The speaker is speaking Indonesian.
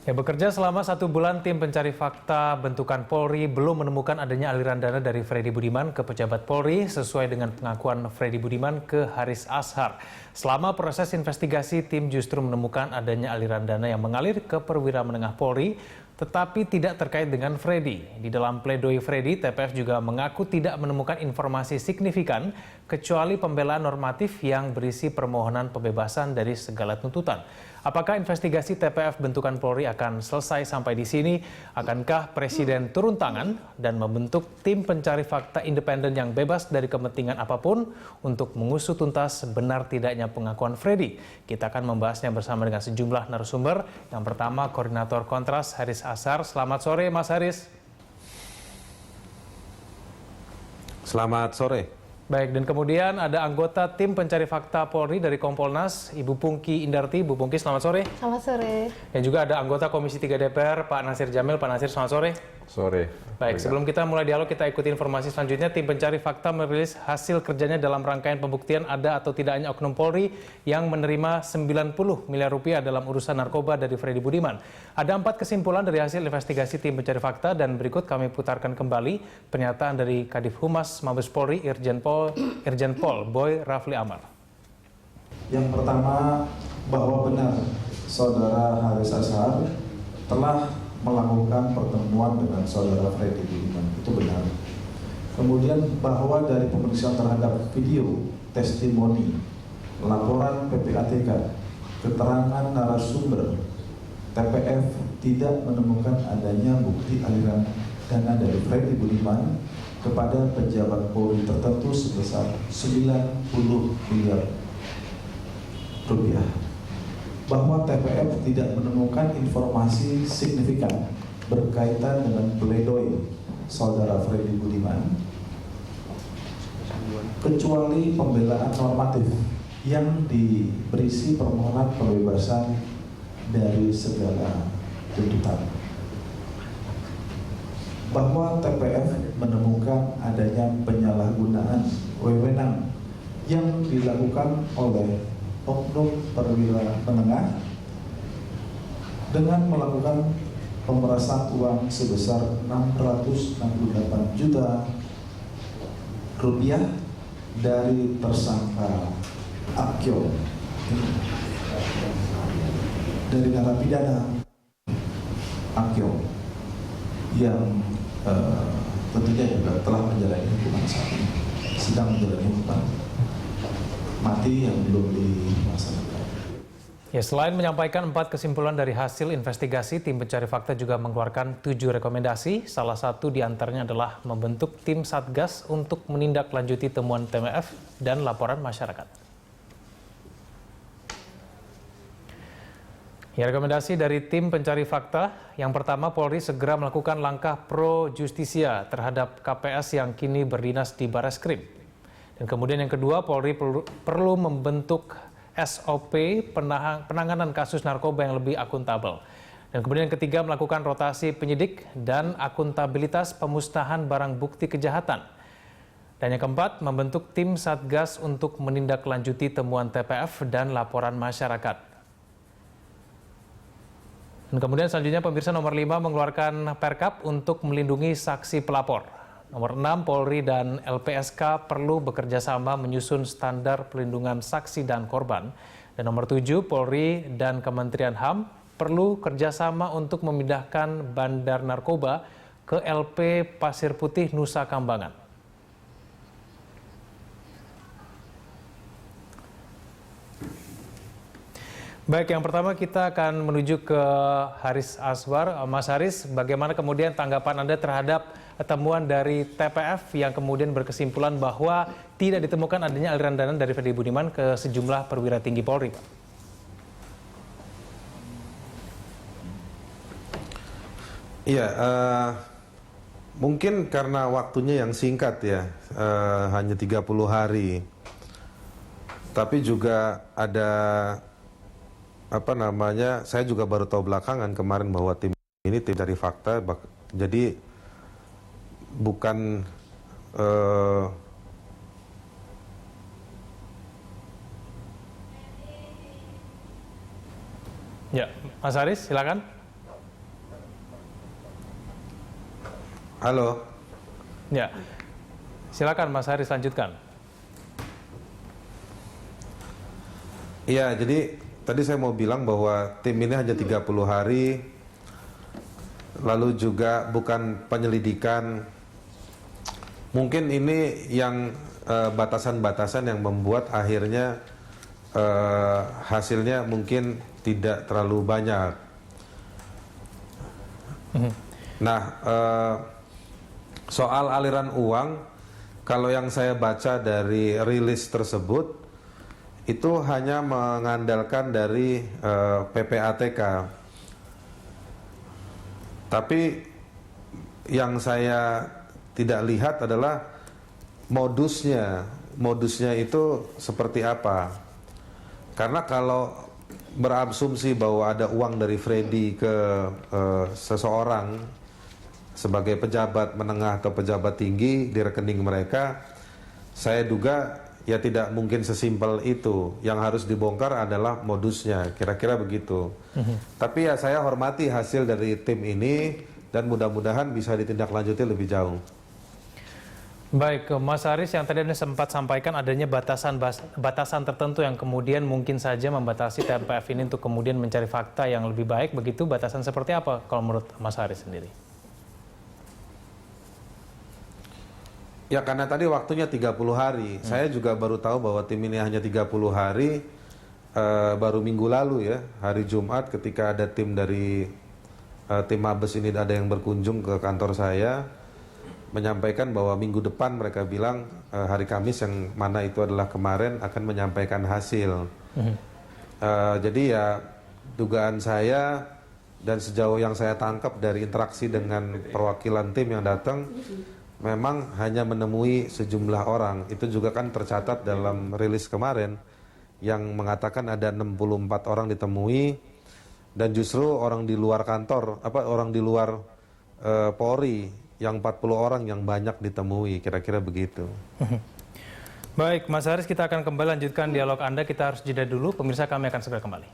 Ya, bekerja selama 1 bulan, tim pencari fakta bentukan Polri belum menemukan adanya aliran dana dari Freddy Budiman ke pejabat Polri sesuai dengan pengakuan Freddy Budiman ke Haris Azhar. Selama proses investigasi, tim justru menemukan adanya aliran dana yang mengalir ke perwira menengah Polri, tetapi tidak terkait dengan Freddy. Di dalam pledoi Freddy, TPF juga mengaku tidak menemukan informasi signifikan kecuali pembelaan normatif yang berisi permohonan pembebasan dari segala tuntutan. Apakah investigasi TPF bentukan Polri akan selesai sampai di sini? Akankah Presiden turun tangan dan membentuk tim pencari fakta independen yang bebas dari kepentingan apapun untuk mengusut tuntas benar tidaknya pengakuan Freddy? Kita akan membahasnya bersama dengan sejumlah narasumber. Yang pertama, Koordinator Kontras Haris Azhar. Selamat sore, Mas Haris. Selamat sore. Baik, dan kemudian ada anggota tim pencari fakta Polri dari Kompolnas, Ibu Pungki Indarti. Bu Pungki, selamat sore. Selamat sore. Dan juga ada anggota Komisi 3 DPR, Pak Nasir Jamil. Pak Nasir, selamat sore. Sore. Baik, sebelum kita mulai dialog, kita ikuti informasi selanjutnya. Tim pencari fakta merilis hasil kerjanya dalam rangkaian pembuktian ada atau tidaknya oknum Polri yang menerima 90 miliar rupiah dalam urusan narkoba dari Freddy Budiman. Ada 4 kesimpulan dari hasil investigasi tim pencari fakta dan berikut kami putarkan kembali pernyataan dari Kadif Humas Mabes Polri, Irjen Pol Boy Rafli Amar. Yang pertama, bahwa benar Saudara Haris Azhar telah melakukan pertemuan dengan Saudara Freddy Budiman. Itu benar. Kemudian bahwa dari pemeriksaan terhadap video, testimoni, laporan PPATK, keterangan narasumber, TPF tidak menemukan adanya bukti aliran dana dari Freddy Budiman kepada pejabat Polri tertentu sebesar 90 miliar rupiah. Bahwa TPF tidak menemukan informasi signifikan berkaitan dengan pledoi Saudara Freddy Budiman kecuali pembelaan normatif yang berisi permohonan pembebasan dari segala tuntutan. Bahwa TPF menemukan adanya penyalahgunaan wewenang yang dilakukan oleh oknum perwira menengah dengan melakukan pemerasan uang sebesar 668 juta rupiah dari tersangka Akyo dari narapidana Akyo yang tentunya juga telah menjalani hukuman saat ini, sedang menjalani hukuman mati yang belum dilaksanakan. Ya, selain menyampaikan 4 kesimpulan dari hasil investigasi, tim pencari fakta juga mengeluarkan 7 rekomendasi. Salah satu diantaranya adalah membentuk tim Satgas untuk menindaklanjuti temuan TMF dan laporan masyarakat. Ya, rekomendasi dari tim pencari fakta. Yang pertama, Polri segera melakukan langkah pro justisia terhadap KPS yang kini berdinas di Barreskrim. Dan kemudian yang kedua, Polri perlu membentuk SOP penanganan kasus narkoba yang lebih akuntabel. Dan kemudian yang ketiga, melakukan rotasi penyidik dan akuntabilitas pemusnahan barang bukti kejahatan. Dan yang keempat, membentuk tim Satgas untuk menindaklanjuti temuan TPF dan laporan masyarakat. Dan kemudian selanjutnya pemirsa, nomor 5 mengeluarkan Perkap untuk melindungi saksi pelapor. Nomor 6, Polri dan LPSK perlu bekerja sama menyusun standar pelindungan saksi dan korban. Dan nomor 7, Polri dan Kementerian HAM perlu kerjasama untuk memindahkan bandar narkoba ke LP Pasir Putih Nusa Kambangan. Baik, yang pertama kita akan menuju ke Haris Azhar. Mas Haris, bagaimana kemudian tanggapan Anda terhadap temuan dari TPF yang kemudian berkesimpulan bahwa tidak ditemukan adanya aliran dana dari Freddy Budiman ke sejumlah perwira tinggi Polri, Pak? Iya, mungkin karena waktunya yang singkat ya, hanya 30 hari. Tapi juga ada saya juga baru tahu belakangan kemarin bahwa tim ini tim dari fakta, jadi bukan Ya, Mas Haris, silakan. Halo. Ya, silakan Mas Haris lanjutkan. Iya, jadi tadi saya mau bilang bahwa tim ini hanya 30 hari, lalu juga bukan penyelidikan. Mungkin ini yang batasan-batasan yang membuat akhirnya hasilnya mungkin tidak terlalu banyak. Nah, soal aliran uang, kalau yang saya baca dari rilis tersebut, itu hanya mengandalkan dari PPATK. Tapi yang saya tidak lihat adalah modusnya. Modusnya itu seperti apa? Karena kalau berasumsi bahwa ada uang dari Freddy ke seseorang sebagai pejabat menengah atau pejabat tinggi di rekening mereka, saya duga ya tidak mungkin sesimpel itu. Yang harus dibongkar adalah modusnya, kira-kira begitu. Tapi ya saya hormati hasil dari tim ini dan mudah-mudahan bisa ditindaklanjuti lebih jauh. Baik, Mas Haris, yang tadi Anda sempat sampaikan adanya batasan tertentu yang kemudian mungkin saja membatasi TMPF ini untuk kemudian mencari fakta yang lebih baik, begitu batasan seperti apa kalau menurut Mas Haris sendiri? Ya karena tadi waktunya 30 hari, saya juga baru tahu bahwa tim ini hanya 30 hari, baru minggu lalu ya, hari Jumat ketika ada tim dari tim Mabes ini ada yang berkunjung ke kantor saya, menyampaikan bahwa minggu depan mereka bilang hari Kamis yang mana itu adalah kemarin akan menyampaikan hasil. Jadi ya dugaan saya dan sejauh yang saya tangkap dari interaksi dengan perwakilan tim yang datang, memang hanya menemui sejumlah orang. Itu juga kan tercatat dalam rilis kemarin yang mengatakan ada 64 orang ditemui dan justru orang di luar kantor, orang di luar Polri yang 40 orang yang banyak ditemui, kira-kira begitu. Baik, Mas Haris, kita akan kembali lanjutkan dialog Anda. Kita harus jeda dulu. Pemirsa, kami akan segera kembali.